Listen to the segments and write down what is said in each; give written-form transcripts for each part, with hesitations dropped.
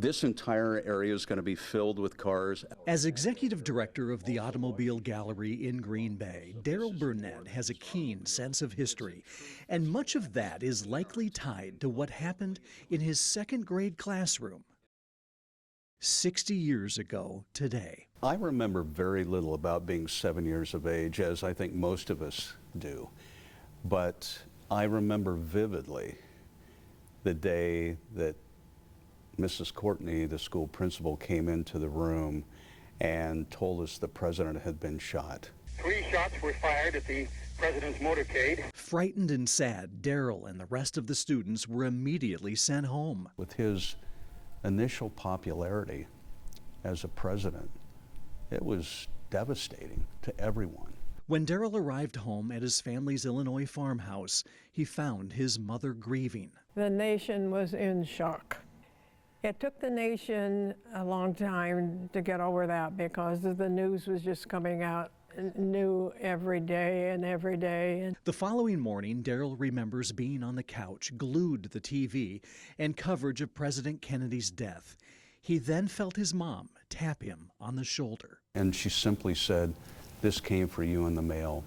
This entire area is going to be filled with cars. As executive director of the Automobile Gallery in Green Bay, Darrel Burnett has a keen sense of history, and much of that is likely tied to what happened in his second grade classroom 60 years ago today. I remember very little about being 7 years of age, as I think most of us do, but I remember vividly the day that Mrs. Courtney, the school principal, came into the room and told us the president had been shot. 3 shots were fired at the president's motorcade. Frightened and sad, Darrel and the rest of the students were immediately sent home. With his initial popularity as a president, it was devastating to everyone. When Darrel arrived home at his family's Illinois farmhouse, he found his mother grieving. The nation was in shock. It took the nation a long time to get over that because the news was just coming out new every day and every day. The following morning, Darrel remembers being on the couch, glued to the TV, and coverage of President Kennedy's death. He then felt his mom tap him on the shoulder. And she simply said, "This came for you in the mail."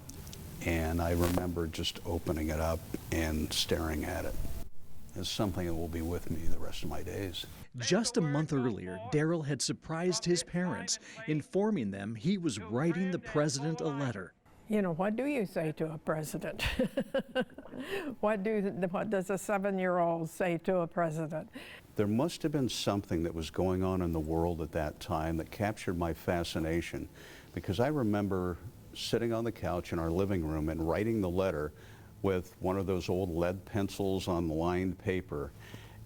And I remember just opening it up and staring at it. It's something that will be with me the rest of my days. Just a month earlier, Darrel had surprised his parents, informing them he was writing the president a letter. You know, what do you say to a president? What does a 7-year-old say to a president? There must have been something that was going on in the world at that time that captured my fascination, because I remember sitting on the couch in our living room and writing the letter with one of those old lead pencils on lined paper.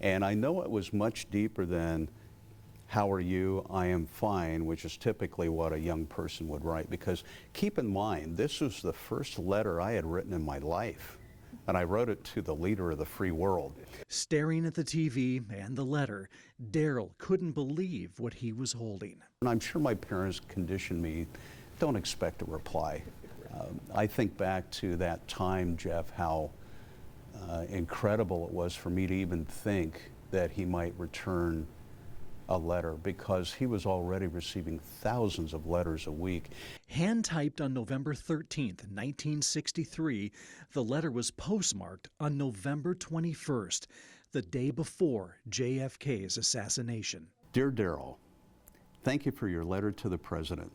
And I know it was much deeper than, "How are you? I am fine," which is typically what a young person would write. Because keep in mind, this was the first letter I had written in my life. And I wrote it to the leader of the free world. Staring at the TV and the letter, Darrel couldn't believe what he was holding. And I'm sure my parents conditioned me, don't expect a reply. I think back to that time, Jeff, how incredible it was for me to even think that he might return a letter, because he was already receiving thousands of letters a week. Hand-typed on November 13th, 1963, the letter was postmarked on November 21st, the day before JFK's assassination. Dear Darrel, thank you for your letter to the president.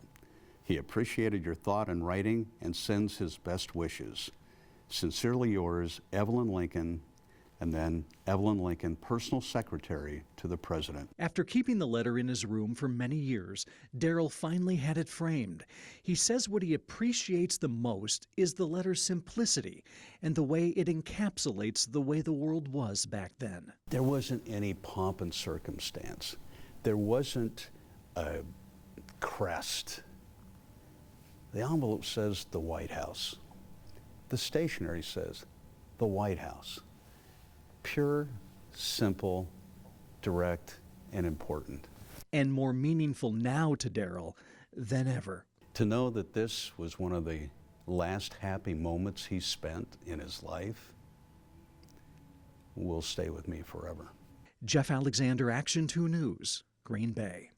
He appreciated your thought and writing and sends his best wishes. Sincerely yours, Evelyn Lincoln, and then Evelyn Lincoln, personal secretary to the president. After keeping the letter in his room for many years, Darrel finally had it framed. He says what he appreciates the most is the letter's simplicity and the way it encapsulates the way the world was back then. There wasn't any pomp and circumstance. There wasn't a crest. The envelope says the White House. The stationery says the White House. Pure, simple, direct, and important. And more meaningful now to Darrel than ever. To know that this was one of the last happy moments he spent in his life will stay with me forever. Jeff Alexander, Action 2 News, Green Bay.